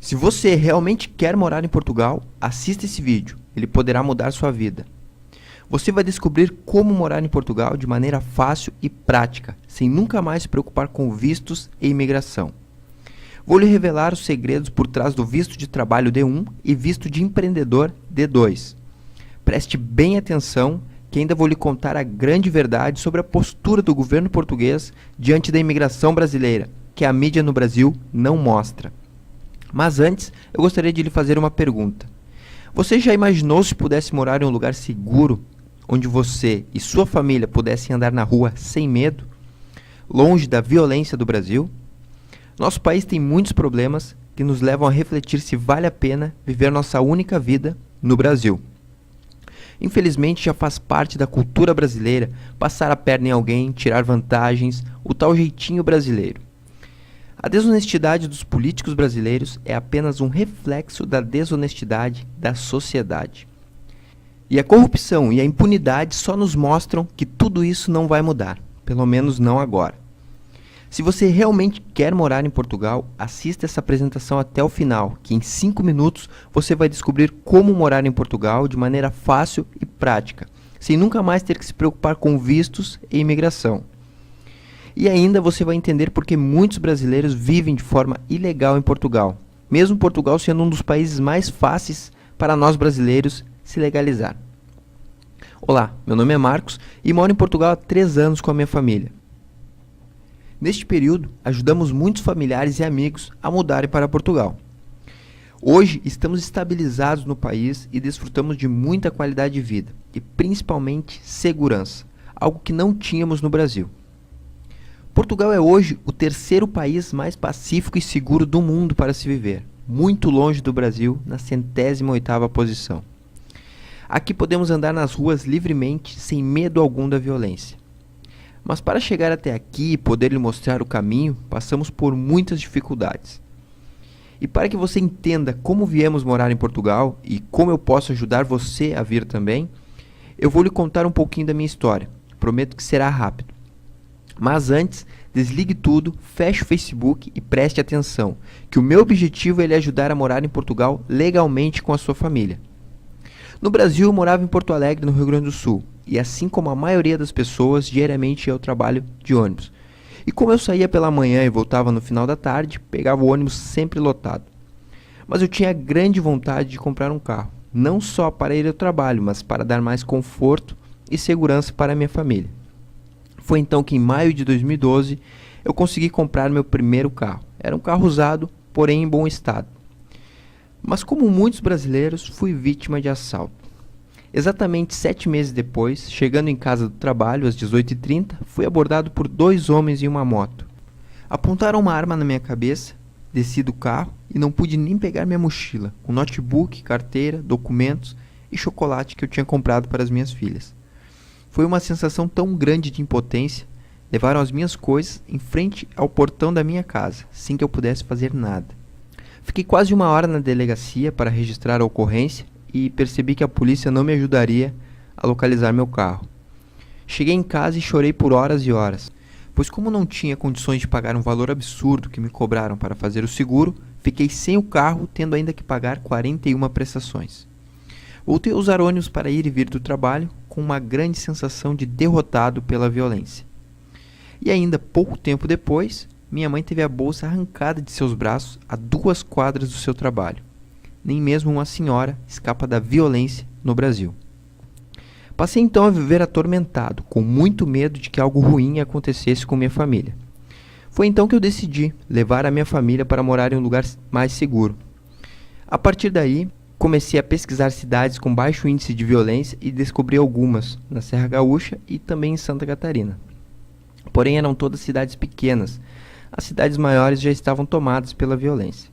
Se você realmente quer morar em Portugal, assista esse vídeo, ele poderá mudar sua vida. Você vai descobrir como morar em Portugal de maneira fácil e prática, sem nunca mais se preocupar com vistos e imigração. Vou lhe revelar os segredos por trás do visto de trabalho D1 e visto de empreendedor D2. Preste bem atenção que ainda vou lhe contar a grande verdade sobre a postura do governo português diante da imigração brasileira, que a mídia no Brasil não mostra. Mas antes, eu gostaria de lhe fazer uma pergunta. Você já imaginou se pudesse morar em um lugar seguro, onde você e sua família pudessem andar na rua sem medo, longe da violência do Brasil? Nosso país tem muitos problemas que nos levam a refletir se vale a pena viver nossa única vida no Brasil. Infelizmente, já faz parte da cultura brasileira passar a perna em alguém, tirar vantagens, o tal jeitinho brasileiro. A desonestidade dos políticos brasileiros é apenas um reflexo da desonestidade da sociedade. E a corrupção e a impunidade só nos mostram que tudo isso não vai mudar, pelo menos não agora. Se você realmente quer morar em Portugal, assista essa apresentação até o final, que em 5 minutos você vai descobrir como morar em Portugal de maneira fácil e prática, sem nunca mais ter que se preocupar com vistos e imigração. E ainda você vai entender por que muitos brasileiros vivem de forma ilegal em Portugal, mesmo Portugal sendo um dos países mais fáceis para nós brasileiros se legalizar. Olá, meu nome é Marcos e moro em Portugal há 3 anos com a minha família. Neste período, ajudamos muitos familiares e amigos a mudarem para Portugal. Hoje, estamos estabilizados no país e desfrutamos de muita qualidade de vida e principalmente segurança, algo que não tínhamos no Brasil. Portugal é hoje o 3º país mais pacífico e seguro do mundo para se viver, muito longe do Brasil, na 108ª posição. Aqui podemos andar nas ruas livremente, sem medo algum da violência. Mas para chegar até aqui e poder lhe mostrar o caminho, passamos por muitas dificuldades. E para que você entenda como viemos morar em Portugal e como eu posso ajudar você a vir também, eu vou lhe contar um pouquinho da minha história. Prometo que será rápido. Mas antes, desligue tudo, feche o Facebook e preste atenção, que o meu objetivo é lhe ajudar a morar em Portugal legalmente com a sua família. No Brasil, eu morava em Porto Alegre, no Rio Grande do Sul, e assim como a maioria das pessoas, diariamente ia ao trabalho de ônibus. E como eu saía pela manhã e voltava no final da tarde, pegava o ônibus sempre lotado. Mas eu tinha grande vontade de comprar um carro, não só para ir ao trabalho, mas para dar mais conforto e segurança para a minha família. Foi então que em maio de 2012 eu consegui comprar meu primeiro carro. Era um carro usado, porém em bom estado. Mas como muitos brasileiros, fui vítima de assalto. Exatamente 7 meses depois, chegando em casa do trabalho às 18h30, fui abordado por 2 homens em uma moto. Apontaram uma arma na minha cabeça, desci do carro e não pude nem pegar minha mochila, com notebook, carteira, documentos e chocolate que eu tinha comprado para as minhas filhas. Foi uma sensação tão grande de impotência, levaram as minhas coisas em frente ao portão da minha casa, sem que eu pudesse fazer nada. Fiquei quase 1 hora na delegacia para registrar a ocorrência e percebi que a polícia não me ajudaria a localizar meu carro. Cheguei em casa e chorei por horas e horas, pois como não tinha condições de pagar um valor absurdo que me cobraram para fazer o seguro, fiquei sem o carro, tendo ainda que pagar 41 prestações. Voltei a usar ônibus para ir e vir do trabalho, com uma grande sensação de derrotado pela violência. E ainda pouco tempo depois, minha mãe teve a bolsa arrancada de seus braços a 2 quadras do seu trabalho. Nem mesmo uma senhora escapa da violência no Brasil. Passei então a viver atormentado, com muito medo de que algo ruim acontecesse com minha família. Foi então que eu decidi levar a minha família para morar em um lugar mais seguro. A partir daí, comecei a pesquisar cidades com baixo índice de violência e descobri algumas na Serra Gaúcha e também em Santa Catarina. Porém, eram todas cidades pequenas. As cidades maiores já estavam tomadas pela violência.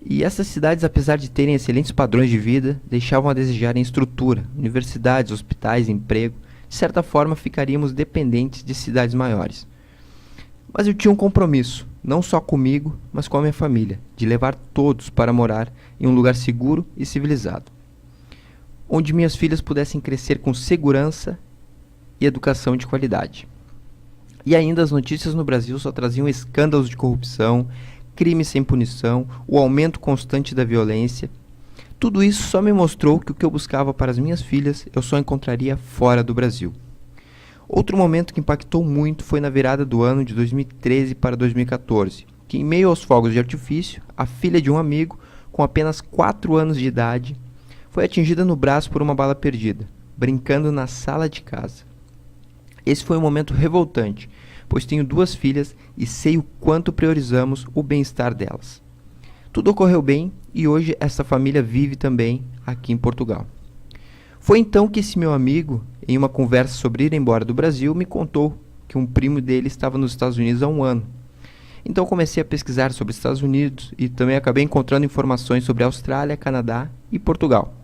E essas cidades, apesar de terem excelentes padrões de vida, deixavam a desejar em estrutura, universidades, hospitais, emprego. De certa forma, ficaríamos dependentes de cidades maiores. Mas eu tinha um compromisso, não só comigo, mas com a minha família, de levar todos para morar em um lugar seguro e civilizado, onde minhas filhas pudessem crescer com segurança e educação de qualidade. E ainda as notícias no Brasil só traziam escândalos de corrupção, crimes sem punição, o aumento constante da violência. Tudo isso só me mostrou que o que eu buscava para as minhas filhas eu só encontraria fora do Brasil. Outro momento que impactou muito foi na virada do ano de 2013 para 2014, que em meio aos fogos de artifício, a filha de um amigo, com apenas 4 anos de idade, foi atingida no braço por uma bala perdida, brincando na sala de casa. Esse foi um momento revoltante, pois tenho 2 filhas e sei o quanto priorizamos o bem-estar delas. Tudo ocorreu bem e hoje essa família vive também aqui em Portugal. Foi então que esse meu amigo, em uma conversa sobre ir embora do Brasil, me contou que um primo dele estava nos Estados Unidos há um ano. Então comecei a pesquisar sobre os Estados Unidos e também acabei encontrando informações sobre a Austrália, Canadá e Portugal.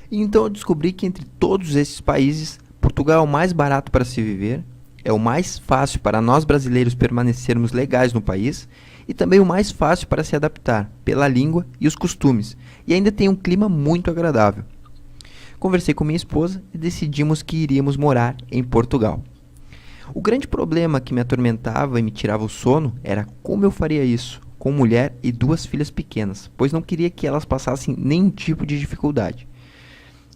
E então eu descobri que entre todos esses países, Portugal é o mais barato para se viver, é o mais fácil para nós brasileiros permanecermos legais no país e também o mais fácil para se adaptar pela língua e os costumes, e ainda tem um clima muito agradável. Conversei com minha esposa e decidimos que iríamos morar em Portugal. O grande problema que me atormentava e me tirava o sono era como eu faria isso com mulher e 2 filhas pequenas, pois não queria que elas passassem nenhum tipo de dificuldade.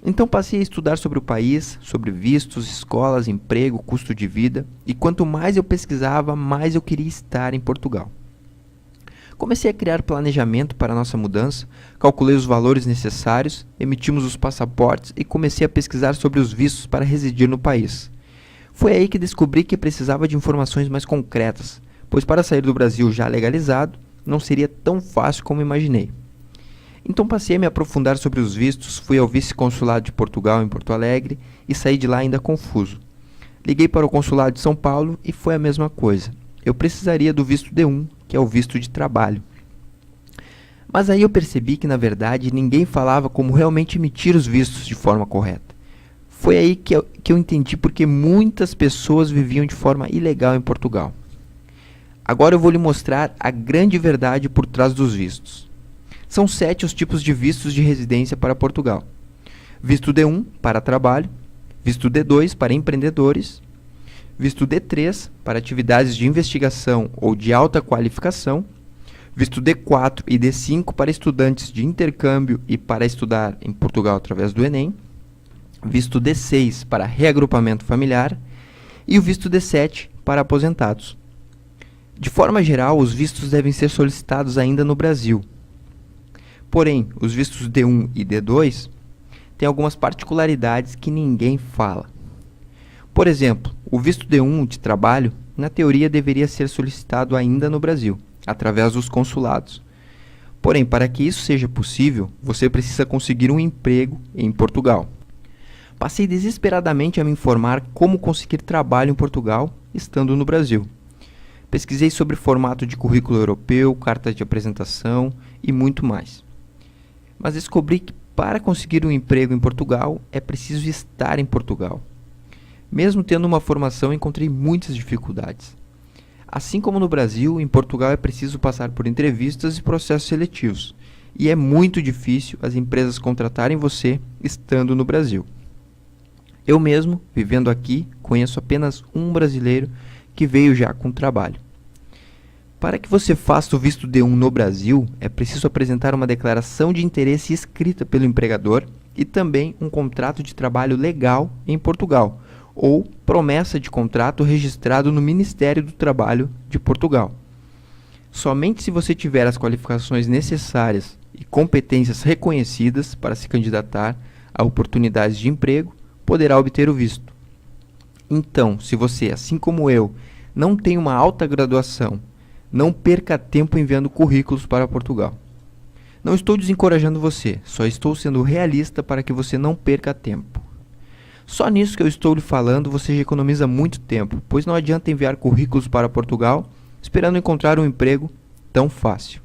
Então passei a estudar sobre o país, sobre vistos, escolas, emprego, custo de vida, e quanto mais eu pesquisava, mais eu queria estar em Portugal. Comecei a criar planejamento para a nossa mudança, calculei os valores necessários, emitimos os passaportes e comecei a pesquisar sobre os vistos para residir no país. Foi aí que descobri que precisava de informações mais concretas, pois para sair do Brasil já legalizado, não seria tão fácil como imaginei. Então passei a me aprofundar sobre os vistos, fui ao vice-consulado de Portugal em Porto Alegre e saí de lá ainda confuso. Liguei para o consulado de São Paulo e foi a mesma coisa. Eu precisaria do visto D1, que é o visto de trabalho. Mas aí eu percebi que, na verdade, ninguém falava como realmente emitir os vistos de forma correta. Foi aí que eu entendi porque muitas pessoas viviam de forma ilegal em Portugal. Agora eu vou lhe mostrar a grande verdade por trás dos vistos. São 7 os tipos de vistos de residência para Portugal. Visto D1 para trabalho, visto D2 para empreendedores, visto D3 para atividades de investigação ou de alta qualificação, visto D4 e D5 para estudantes de intercâmbio e para estudar em Portugal através do Enem, visto D6 para reagrupamento familiar e o visto D7 para aposentados. De forma geral, os vistos devem ser solicitados ainda no Brasil. Porém, os vistos D1 e D2 têm algumas particularidades que ninguém fala. Por exemplo, o visto D1 de trabalho, na teoria, deveria ser solicitado ainda no Brasil, através dos consulados. Porém, para que isso seja possível, você precisa conseguir um emprego em Portugal. Passei desesperadamente a me informar como conseguir trabalho em Portugal, estando no Brasil. Pesquisei sobre formato de currículo europeu, cartas de apresentação e muito mais. Mas descobri que para conseguir um emprego em Portugal, é preciso estar em Portugal. Mesmo tendo uma formação, encontrei muitas dificuldades. Assim como no Brasil, em Portugal é preciso passar por entrevistas e processos seletivos, e é muito difícil as empresas contratarem você estando no Brasil. Eu mesmo, vivendo aqui, conheço apenas um brasileiro que veio já com trabalho. Para que você faça o visto D1 no Brasil, é preciso apresentar uma declaração de interesse escrita pelo empregador e também um contrato de trabalho legal em Portugal, ou promessa de contrato registrado no Ministério do Trabalho de Portugal. Somente se você tiver as qualificações necessárias e competências reconhecidas para se candidatar a oportunidades de emprego, poderá obter o visto. Então, se você, assim como eu, não tem uma alta graduação, não perca tempo enviando currículos para Portugal. Não estou desencorajando você, só estou sendo realista para que você não perca tempo. Só nisso que eu estou lhe falando você já economiza muito tempo, pois não adianta enviar currículos para Portugal esperando encontrar um emprego tão fácil.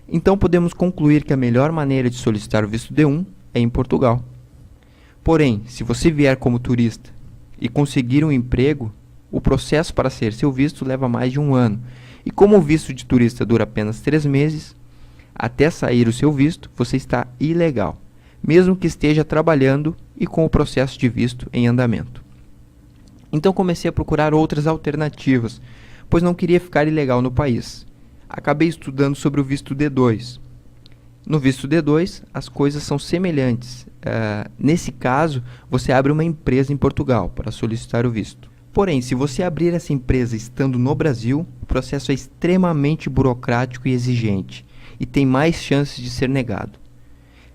Então podemos concluir que a melhor maneira de solicitar o visto D1 é em Portugal. Porém, se você vier como turista e conseguir um emprego, o processo para ser seu visto leva mais de 1 ano. E como o visto de turista dura apenas 3 meses, até sair o seu visto, você está ilegal, mesmo que esteja trabalhando e com o processo de visto em andamento. Então comecei a procurar outras alternativas, pois não queria ficar ilegal no país. Acabei estudando sobre o visto D2. No visto D2, as coisas são semelhantes. Nesse caso, você abre uma empresa em Portugal para solicitar o visto. Porém, se você abrir essa empresa estando no Brasil, o processo é extremamente burocrático e exigente e tem mais chances de ser negado.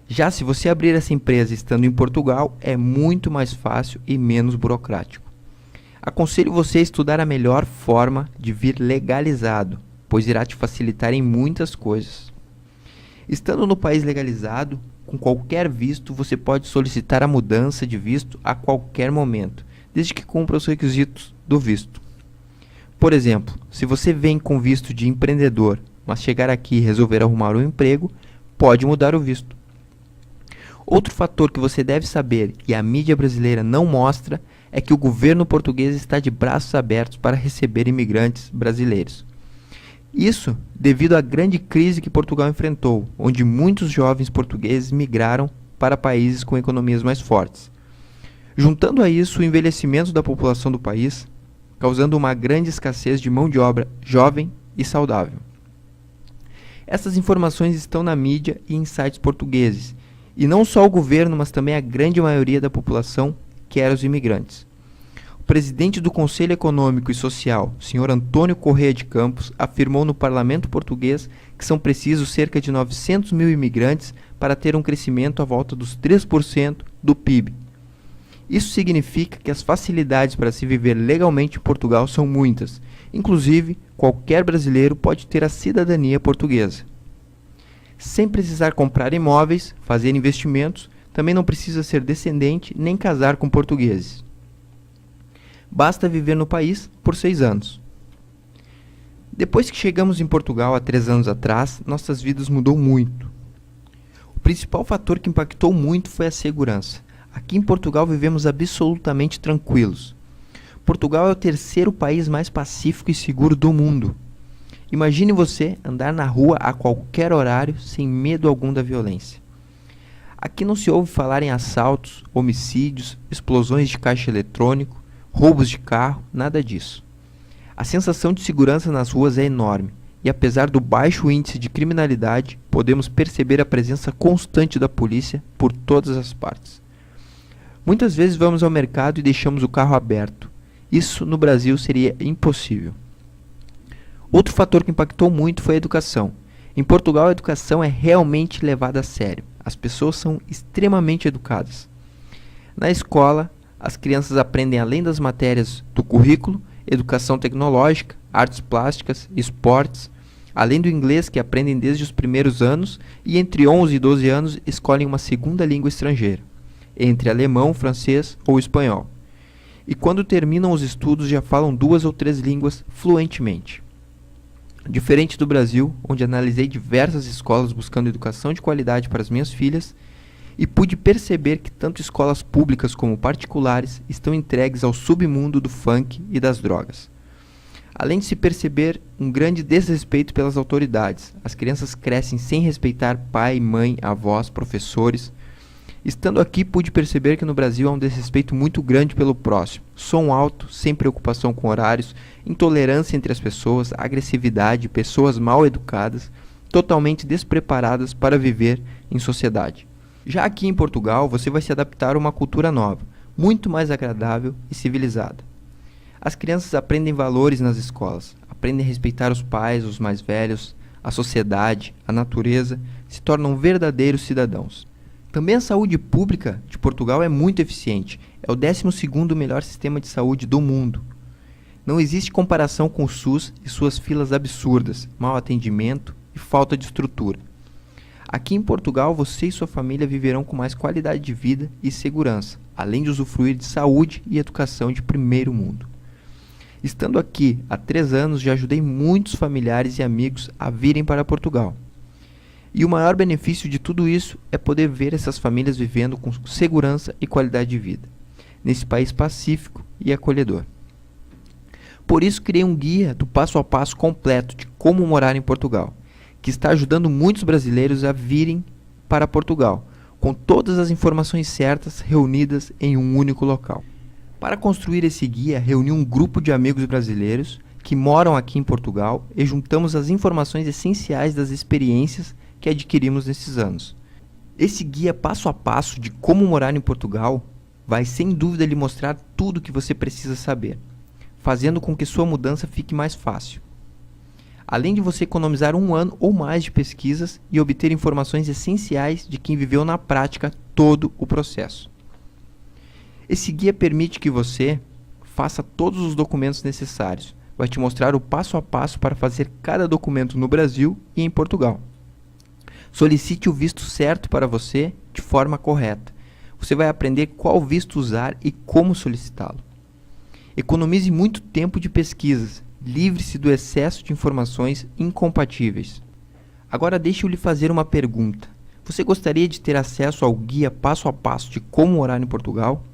Já se você abrir essa empresa estando em Portugal, é muito mais fácil e menos burocrático. Aconselho você a estudar a melhor forma de vir legalizado, pois irá te facilitar em muitas coisas. Estando no país legalizado, com qualquer visto, você pode solicitar a mudança de visto a qualquer momento, desde que cumpra os requisitos do visto. Por exemplo, se você vem com visto de empreendedor, mas chegar aqui e resolver arrumar um emprego, pode mudar o visto. Outro fator que você deve saber e a mídia brasileira não mostra é que o governo português está de braços abertos para receber imigrantes brasileiros. Isso devido à grande crise que Portugal enfrentou, onde muitos jovens portugueses migraram para países com economias mais fortes. Juntando a isso o envelhecimento da população do país, causando uma grande escassez de mão de obra jovem e saudável. Essas informações estão na mídia e em sites portugueses, e não só o governo, mas também a grande maioria da população quer os imigrantes. O presidente do Conselho Econômico e Social, Sr. Antônio Corrêa de Campos, afirmou no parlamento português que são precisos cerca de 900 mil imigrantes para ter um crescimento à volta dos 3% do PIB. Isso significa que as facilidades para se viver legalmente em Portugal são muitas. Inclusive, qualquer brasileiro pode ter a cidadania portuguesa. Sem precisar comprar imóveis, fazer investimentos, também não precisa ser descendente nem casar com portugueses. Basta viver no país por 6 anos. Depois que chegamos em Portugal há 3 anos atrás, nossas vidas mudou muito. O principal fator que impactou muito foi a segurança. Aqui em Portugal vivemos absolutamente tranquilos. Portugal é o 3º país mais pacífico e seguro do mundo. Imagine você andar na rua a qualquer horário sem medo algum da violência. Aqui não se ouve falar em assaltos, homicídios, explosões de caixa eletrônico, roubos de carro, nada disso. A sensação de segurança nas ruas é enorme e apesar do baixo índice de criminalidade, podemos perceber a presença constante da polícia por todas as partes. Muitas vezes vamos ao mercado e deixamos o carro aberto. Isso no Brasil seria impossível. Outro fator que impactou muito foi a educação. Em Portugal, a educação é realmente levada a sério. As pessoas são extremamente educadas. Na escola, as crianças aprendem além das matérias do currículo, educação tecnológica, artes plásticas, esportes, além do inglês que aprendem desde os primeiros anos e entre 11 e 12 anos escolhem uma segunda língua estrangeira, entre alemão, francês ou espanhol. E quando terminam os estudos já falam 2 ou 3 línguas fluentemente. Diferente do Brasil, onde analisei diversas escolas buscando educação de qualidade para as minhas filhas e pude perceber que tanto escolas públicas como particulares estão entregues ao submundo do funk e das drogas. Além de se perceber um grande desrespeito pelas autoridades, as crianças crescem sem respeitar pai, mãe, avós, professores. Estando aqui, pude perceber que no Brasil há um desrespeito muito grande pelo próximo. Som alto, sem preocupação com horários, intolerância entre as pessoas, agressividade, pessoas mal educadas, totalmente despreparadas para viver em sociedade. Já aqui em Portugal, você vai se adaptar a uma cultura nova, muito mais agradável e civilizada. As crianças aprendem valores nas escolas, aprendem a respeitar os pais, os mais velhos, a sociedade, a natureza, se tornam verdadeiros cidadãos. Também a saúde pública de Portugal é muito eficiente. É o 12º melhor sistema de saúde do mundo. Não existe comparação com o SUS e suas filas absurdas, mau atendimento e falta de estrutura. Aqui em Portugal, você e sua família viverão com mais qualidade de vida e segurança, além de usufruir de saúde e educação de primeiro mundo. Estando aqui há 3 anos, já ajudei muitos familiares e amigos a virem para Portugal. E o maior benefício de tudo isso é poder ver essas famílias vivendo com segurança e qualidade de vida, nesse país pacífico e acolhedor. Por isso criei um guia do passo a passo completo de como morar em Portugal, que está ajudando muitos brasileiros a virem para Portugal, com todas as informações certas reunidas em um único local. Para construir esse guia, reuni um grupo de amigos brasileiros que moram aqui em Portugal e juntamos as informações essenciais das experiências que adquirimos nesses anos. Esse guia passo a passo de como morar em Portugal vai sem dúvida lhe mostrar tudo o que você precisa saber, fazendo com que sua mudança fique mais fácil. Além de você economizar 1 ano ou mais de pesquisas e obter informações essenciais de quem viveu na prática todo o processo. Esse guia permite que você faça todos os documentos necessários. Vai te mostrar o passo a passo para fazer cada documento no Brasil e em Portugal. Solicite o visto certo para você de forma correta. Você vai aprender qual visto usar e como solicitá-lo. Economize muito tempo de pesquisas. Livre-se do excesso de informações incompatíveis. Agora deixe-eu lhe fazer uma pergunta. Você gostaria de ter acesso ao guia passo a passo de como morar em Portugal?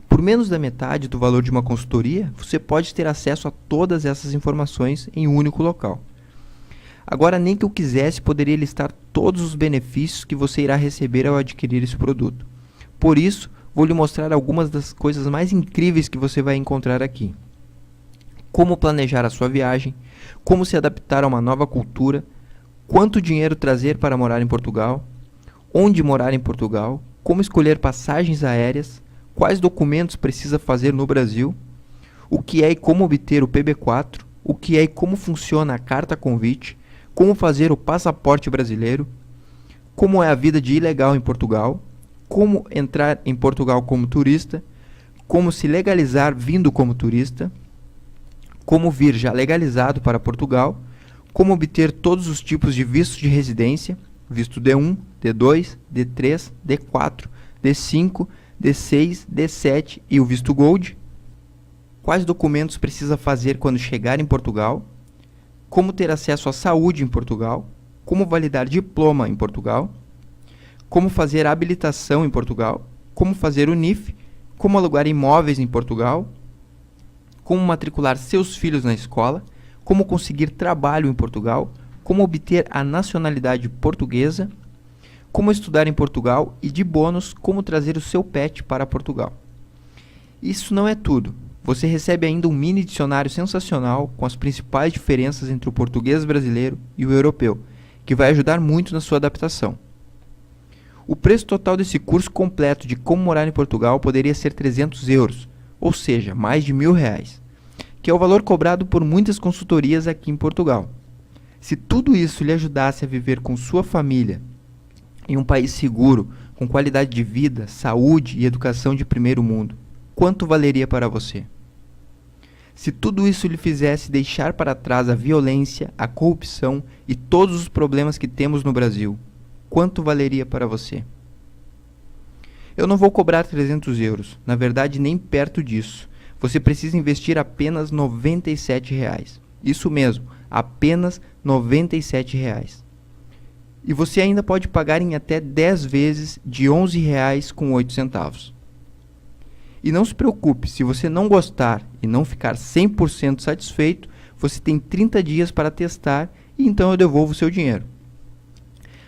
Por menos da metade do valor de uma consultoria, você pode ter acesso a todas essas informações em um único local. Agora, nem que eu quisesse, poderia listar todos os benefícios que você irá receber ao adquirir esse produto. Por isso, vou lhe mostrar algumas das coisas mais incríveis que você vai encontrar aqui. Como planejar a sua viagem, como se adaptar a uma nova cultura, quanto dinheiro trazer para morar em Portugal, onde morar em Portugal, como escolher passagens aéreas, quais documentos precisa fazer no Brasil, o que é e como obter o PB4, o que é e como funciona a carta convite, como fazer o passaporte brasileiro, como é a vida de ilegal em Portugal, como entrar em Portugal como turista, como se legalizar vindo como turista, como vir já legalizado para Portugal, como obter todos os tipos de vistos de residência, visto D1, D2, D3, D4, D5, D6, D7 e o visto Gold, quais documentos precisa fazer quando chegar em Portugal, como ter acesso à saúde em Portugal, como validar diploma em Portugal, como fazer habilitação em Portugal, como fazer o NIF, como alugar imóveis em Portugal, como matricular seus filhos na escola, como conseguir trabalho em Portugal, como obter a nacionalidade portuguesa, como estudar em Portugal e, de bônus, como trazer o seu pet para Portugal. Isso não é tudo. Você recebe ainda um mini dicionário sensacional com as principais diferenças entre o português brasileiro e o europeu, que vai ajudar muito na sua adaptação. O preço total desse curso completo de como morar em Portugal poderia ser 300 euros, ou seja, mais de R$1.000, que é o valor cobrado por muitas consultorias aqui em Portugal. Se tudo isso lhe ajudasse a viver com sua família em um país seguro, com qualidade de vida, saúde e educação de primeiro mundo, quanto valeria para você? Se tudo isso lhe fizesse deixar para trás a violência, a corrupção e todos os problemas que temos no Brasil, quanto valeria para você? Eu não vou cobrar 300 euros, na verdade nem perto disso. Você precisa investir apenas R$97. Isso mesmo, apenas R$97. E você ainda pode pagar em até 10 vezes de R$11,08. E não se preocupe, se você não gostar e não ficar 100% satisfeito, você tem 30 dias para testar e então eu devolvo o seu dinheiro.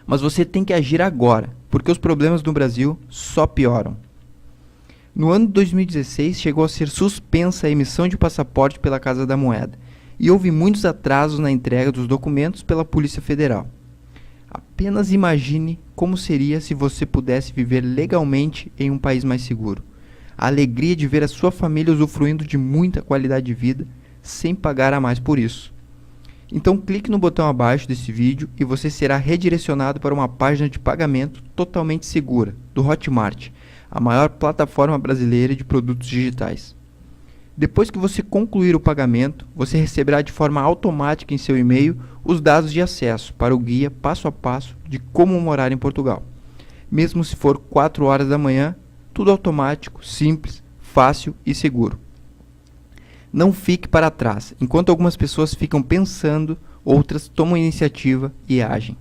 Mas você tem que agir agora, porque os problemas no Brasil só pioram. No ano de 2016, chegou a ser suspensa a emissão de passaporte pela Casa da Moeda e houve muitos atrasos na entrega dos documentos pela Polícia Federal. Apenas imagine como seria se você pudesse viver legalmente em um país mais seguro. A alegria de ver a sua família usufruindo de muita qualidade de vida sem pagar a mais por isso. Então clique no botão abaixo desse vídeo e você será redirecionado para uma página de pagamento totalmente segura, do Hotmart, a maior plataforma brasileira de produtos digitais. Depois que você concluir o pagamento, você receberá de forma automática em seu e-mail os dados de acesso para o guia passo a passo de como morar em Portugal. Mesmo se for 4 horas da manhã, tudo automático, simples, fácil e seguro. Não fique para trás. Enquanto algumas pessoas ficam pensando, outras tomam iniciativa e agem.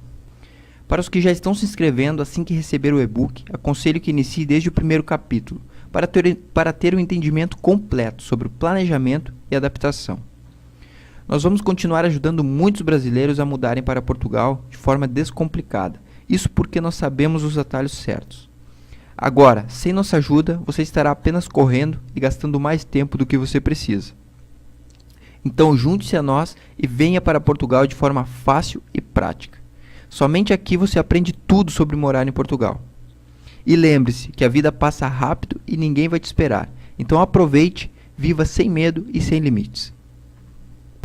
Para os que já estão se inscrevendo, assim que receber o e-book, aconselho que inicie desde o primeiro capítulo, para ter um entendimento completo sobre o planejamento e adaptação. Nós vamos continuar ajudando muitos brasileiros a mudarem para Portugal de forma descomplicada. Isso porque nós sabemos os atalhos certos. Agora, sem nossa ajuda, você estará apenas correndo e gastando mais tempo do que você precisa. Então junte-se a nós e venha para Portugal de forma fácil e prática. Somente aqui você aprende tudo sobre morar em Portugal. E lembre-se que a vida passa rápido e ninguém vai te esperar. Então aproveite, viva sem medo e sem limites.